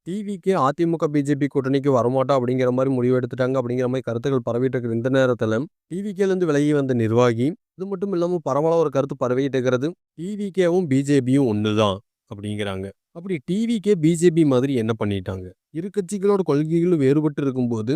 டிவிக்கே AIADMK, BJP கூட்டணிக்கு வரமாட்டோம் அப்படிங்கிற மாரி முடிவு எடுத்துட்டாங்க அப்படிங்கிற மாரி கருத்துக்கள் பரவிட்டு இருக்கிற இந்த நேரத்தில, டிவிகேலேருந்து விலகி வந்த நிர்வாகி, அது மட்டும் இல்லாம பரவலா ஒரு கருத்து பரவிட்டு இருக்கிறது, டிவிகேவும், பிஜேபியும் ஒண்ணு தான் அப்படிங்கிறாங்க. அப்படி டிவிகே, பிஜேபி மாதிரி என்ன பண்ணிட்டாங்க? இரு கட்சிகளோட கொள்கைகளும் வேறுபட்டு இருக்கும்போது,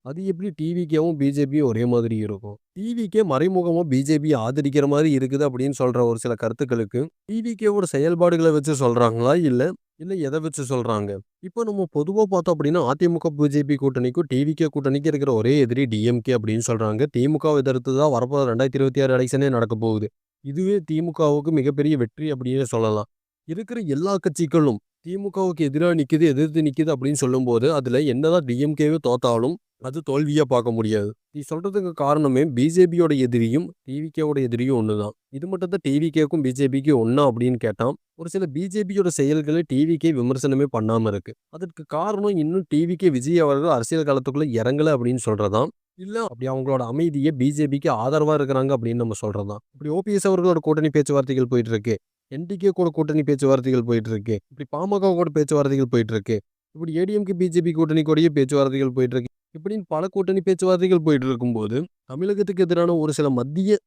அது எப்படி டிவிகேவும், பிஜேபியும் ஒரே மாதிரி இருக்கும்? டிவிகே மறைமுகமா பிஜேபிய ஆதரிக்கிற மாரி இருக்குது அப்படின்னு சொல்ற ஒரு சில கருத்துக்களுக்கு, டிவிகேவோட செயல்பாடுகள வச்சு சொல்றாங்களா? இல்ல இல்ல எத வச்சு சொல்றாங்க? இப்போ நம்ம பொதுவா பார்த்தோம் அப்படின்னா, அதிமுக, பிஜேபி கூட்டணிக்கும், டிவிகே கூட்டணிக்கும் இருக்கிற ஒரே எதிரி டிஎம்கே அப்படின்னு சொல்றாங்க. திமுகவ எதிர்த்து தான் வரப்போற 2026 எலக்ஷனே நடக்கப் போகுது. இதுவே திமுகவுக்கு மிகப்பெரிய வெற்றி அப்படின்னே சொல்லலாம். இருக்கிற எல்லா கட்சிகளும் திமுகவுக்கு எதிரா நிக்குது, எதிர்த்து நிக்குது அப்படின்னு சொல்லும்போது, அதுல என்னதான் டிஎம்கேவே தோத்தாலும், அது தோல்வியா பார்க்க முடியாது. நீ சொல்றதுக்கு காரணமே பிஜேபியோட எதிரியும், டிவிகேவோட எதிரியும் ஒண்ணுதான். இது மட்டும் தான் டிவிகேக்கும், பிஜேபிக்கும் ஒண்ணா அப்படின்னு கேட்டா, ஒரு சில பிஜேபியோட செயல்கள டிவிகே விமர்சனமே பண்ணாம இருக்கு. அதற்கு காரணம் இன்னும் டிவிகே விஜய் அவர்கள் அரசியல் களத்துக்குள்ள இறங்கல அப்படின்னு சொல்றதாம். இல்ல அப்படி அவங்களோட அமைதிய பிஜேபிக்கு ஆதரவா இருக்கிறாங்க அப்படின்னு நம்ம சொல்றதாம். இப்படி ஓபிஎஸ் அவர்களோட கூட்டணி பேச்சுவார்த்தைகள் போயிட்டு இருக்கு. என்டிகே கூட கூட்டணி பேச்சுவார்த்தைகள் போயிட்டு இருக்கு. இப்படி பாமக கூட பேச்சுவார்த்தைகள் போயிட்டு இருக்கு. இப்படி ஏடிஎம்கே, பிஜேபி கூட்டணி கூடயே பேச்சுவார்த்தைகள் போயிட்டு இருக்கு. இப்படின்னு பல கூட்டணி பேச்சுவார்த்தைகள் போயிட்டு இருக்கும்போது, தமிழகத்துக்கு எதிரான ஒரு சில மத்திய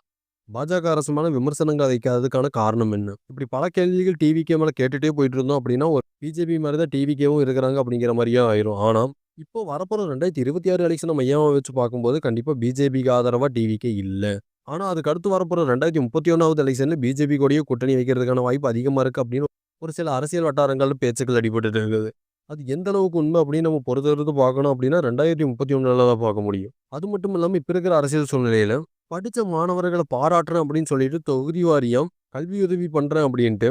பாஜக அரசு மேல விமர்சனங்கள் வைக்காததுக்கான காரணம் என்ன? இப்படி பல கேள்விகள் டிவிகே மேல கேட்டுட்டே போயிட்டு இருந்தோம் அப்படின்னா, ஒரு பிஜேபி மாரி தான் டிவிகேவும் இருக்கிறாங்க அப்படிங்கிற மாரியே ஆயிரும். ஆனா, இப்போ வரப்போற 2026 எலக்ஷன மையமா வச்சு பார்க்கும்போது, கண்டிப்பா பிஜேபிக்கு ஆதரவா டிவிகே இல்ல. ஆனா, அதுக்கு அடுத்து வரப்போற 2031வது எலக்ஷன்ல பிஜேபி கூடயே கூட்டணி வைக்கிறதுக்கான வாய்ப்பு அதிகமா இருக்கு அப்படின்னு ஒரு சில அரசியல் வட்டாரங்கள்ல பேச்சுக்கள் அடிபட்டுட்டு இருக்குது. அது எந்த அளவுக்கு உண்மை அப்படின்னு நம்ம பொறுத்திருந்து பார்க்கணும் அப்படின்னா 2031ல தான் பார்க்க முடியும். அது மட்டும் இல்லாம இப்ப இருக்கிற அரசியல் சூழ்நிலையில படிச்ச மாணவர்கள பாராட்டுறேன் அப்படின்னு சொல்லிட்டு தொகுதி வாரியா கல்வியுதவி பண்றேன் அப்படின்ட்டு,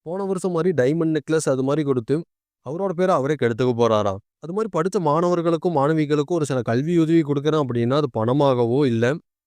போன வருஷம் மாரி டைமண்ட் நெக்லஸ் அது மாரி குடுத்து, அவரோட பேர அவரே கெடுத்துக்க போறாராம். அது மாரி படிச்ச மாணவர்களுக்கும், மாணவிகளுக்கும் ஒரு சில கல்வியுதவி குடுக்குறேன் அப்படின்னா, அது பணமாகவோ இல்ல,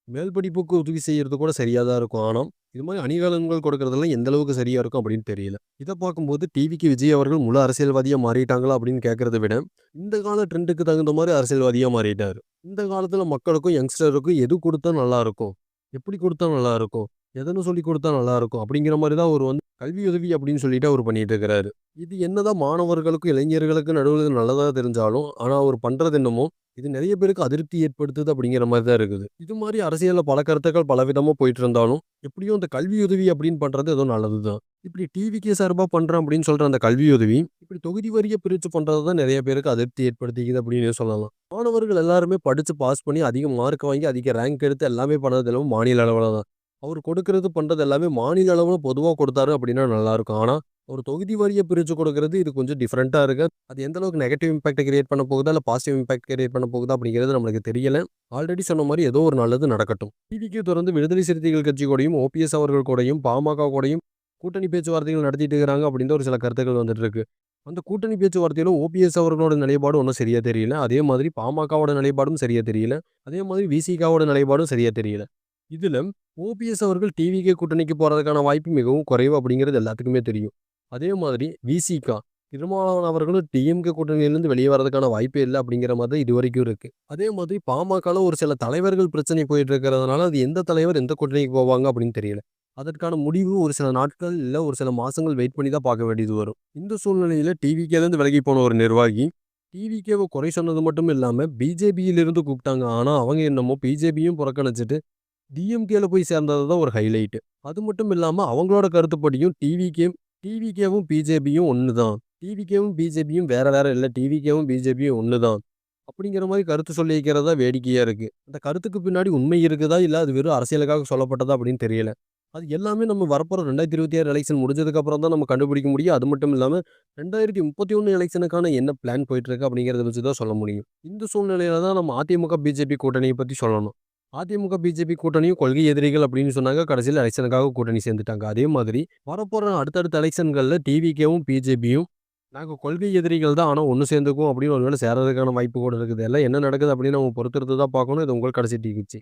மேல் படிப்புக்கு உதவி செய்யறது கூட சரியா தான் இருக்கும். ஆனா, இது மாரி அணிகலன்கள் கொடுக்கறதெல்லாம் எந்த அளவுக்கு சரியா இருக்கும் அப்படின்னு தெரியல. இத பார்க்கும்போது டிவிக்கு விஜய் அவர்கள் முழு அரசியல்வாதியா மாறிட்டாங்களா அப்படின்னு கேட்கறத விட, இந்த கால ட்ரெண்டுக்கு தகுந்த மாரி அரசியல்வாதியா மாறிட்டாரு. இந்த காலத்துல மக்களுக்கும், யங்ஸ்டருக்கும் எது குடுத்தா நல்லாருக்கும்? எப்படி குடுத்தா நல்லாருக்கும்? எதன்னு சொல்லிக் குடுத்தா நல்லாருக்கும்? அப்படிங்கிற மாரி தான் அவரு வந்து கல்வியுதவி அப்படின்னு சொல்லிட்டு அவரு பண்ணிட்டு இருக்கிறாரு. இது என்னதான் மாணவர்களுக்கும், இளைஞர்களுக்கும் நடுவுல நல்லதா தெரிஞ்சாலும், ஆனா அவரு பண்றது என்னமோ, இது நெறைய பேருக்கு அதிருப்தி ஏற்படுத்துது அப்படிங்கிற மாரி தான் இருக்குது. இது மாரி அரசியல்ல பல கருத்துக்கள் பலவிதமா போயிட்டு இருந்தாலும், எப்படியும் இந்த கல்வியுதவி அப்படின்னு பண்றது ஏதோ நல்லது தான். இப்படி டிவிகே சார்பா பண்றேன் அப்படின்னு சொல்ற அந்த கல்வியுதவி, இப்படி தொகுதி வாரியா பிரிச்சு பண்றது தான் நெறைய பேருக்கு அதிருப்தி ஏற்படுத்திக்குது அப்படின்னு சொல்லலாம். மாணவர்கள் எல்லாருமே படிச்சு பாஸ் பண்ணி அதிக மார்க் வாங்கி, அதிக ரேங்க் எடுத்து எல்லாமே பண்ணது எல்லாமே மாநில அளவுல தான். அவரு கொடுக்கிறது, பண்றது எல்லாமே மாநில அளவுல பொதுவா கொடுத்தாரு அப்படின்னா நல்லாருக்கும். ஆனா, ஒரு தொகுதி வாரியா பிரிச்சு கொடுக்கிறது இது கொஞ்சம் டிஃபரெண்ட்டா இருக்கு. அது எந்த அளவுக்கு நெகட்டிவ் இம்பாக்ட்ட கிரியேட் பண்ண போகுதா, இல்ல பாசிட்டிவ் இம்பாக்ட் கிரியேட் பண்ண போகுதா அப்படிங்கிறது நம்மளுக்கு தெரியல. ஆல்ரெடி சொன்ன மாரி ஏதோ ஒரு நல்லது நடக்கட்டும். டிவிக்கே தொடர்ந்து விடுதலை சிறுத்தைகள் கட்சி கூடயும், ஓபிஎஸ் அவர்கள் கூடயும், பாமக கூடயும் கூட்டணி பேச்சுவார்த்தைகள் நடத்திட்டு இருக்கிறாங்க அப்படின்ற ஒரு சில கருத்துக்கள் வந்துட்டு இருக்கு. அந்த கூட்டணி பேச்சுவார்த்தையில ஓபிஎஸ் அவர்களோட நிலைப்பாடு ஒண்ணும் சரியா தெரியல. அதே மாதிரி பாமகவோட நிலைப்பாடும் சரியா தெரியல. அதே மாதிரி விசிகாவோட நிலைப்பாடும் சரியா தெரியல. இதுல ஓபிஎஸ் அவர்கள் டிவிகே கூட்டணிக்கு போறதுக்கான வாய்ப்பு மிகவும் குறைவு அப்படிங்கிறது எல்லாத்துக்குமே தெரியும். அதே மாதிரி விசிகா திருமாவளவன் அவர்களும் டிஎம்கே கூட்டணியிலிருந்து வெளியே வரதுக்கான வாய்ப்பே இல்ல அப்படிங்கிற மாதிரி தான் இதுவரைக்கும் இருக்கு. அதே மாதிரி பாமகல ஒரு சில தலைவர்கள் பிரச்சனை போயிட்டு இருக்கிறதுனால, அது எந்த தலைவர் எந்த கூட்டணிக்கு போவாங்க அப்படின்னு தெரியல. அதற்கான முடிவு ஒரு சில நாட்கள், இல்ல ஒரு சில மாசங்கள் வெயிட் பண்ணி தான் பார்க்க வேண்டியது வரும். இந்த சூழ்நிலையில டிவிகேலேருந்து விலகி போன ஒரு நிர்வாகி, டிவிகேவ குறை சொன்னது மட்டும் இல்லாம பிஜேபியிலிருந்து கூப்பிட்டாங்க. ஆனா அவங்க என்னமோ பிஜேபியும் புறக்கணிச்சுட்டு டிஎம்கேல போய் சேர்ந்தது தான் ஒரு ஹைலைட். அது மட்டும் இல்லாம அவங்களோட கருத்துப்படியும் டிவிகேவும் பிஜேபியும் ஒண்ணு தான். டிவிகேவும் பிஜேபியும் வேற வேற இல்ல. டிவிகேவும் பிஜேபியும் ஒண்ணு தான். அப்படிங்கிற மாரி கருத்து சொல்லியிருக்கிறது தான் வேடிக்கையா இருக்கு. அந்த கருத்துக்கு பின்னாடி உண்மை இருக்குதா? இல்ல அது வெறும் அரசியலுக்காக சொல்லப்பட்டதா அப்படின்னு தெரியல. அது எல்லாமே நம்ம வரப்போற 2026 எலக்ஷன் முடிஞ்சதுக்கு அப்புறம் தான் நம்ம கண்டுபிடிக்க முடியும். அது மட்டும் இல்லாம 2031 எலக்ஷனுக்கான என்ன பிளான் போயிட்டு இருக்கு அப்படிங்கிறத வச்சு தான் சொல்ல முடியும். இந்த சூழ்நிலையில தான் நம்ம அதிமுக, பிஜேபி கூட்டணிய பத்தி சொல்லணும். அதிமுக, பிஜேபி கூட்டணியும் கொள்கை எதிரிகள் அப்படின்னு சொன்னாங்க. கடைசியில எலக்ஷனுக்காக கூட்டணி சேர்ந்துட்டாங்க. அதே மாதிரி வரப்போற அடுத்தடுத்த எலக்ஷன்கள்ல டிவிகேவும், பிஜேபியும் நாங்க கொள்கை எதிரிகள் தான். ஆனா ஒண்ணு சேர்ந்துக்குவோம் அப்படின்னு ஒரு வேளை சேர்றதுக்கான வாய்ப்பு கூட இருக்குது. எல்லாம் என்ன நடக்குது அப்படின்னு நம்ம பொறுத்திருந்து தான் பார்க்கணும். இது உங்கள் கடைசி டீ குச்சி.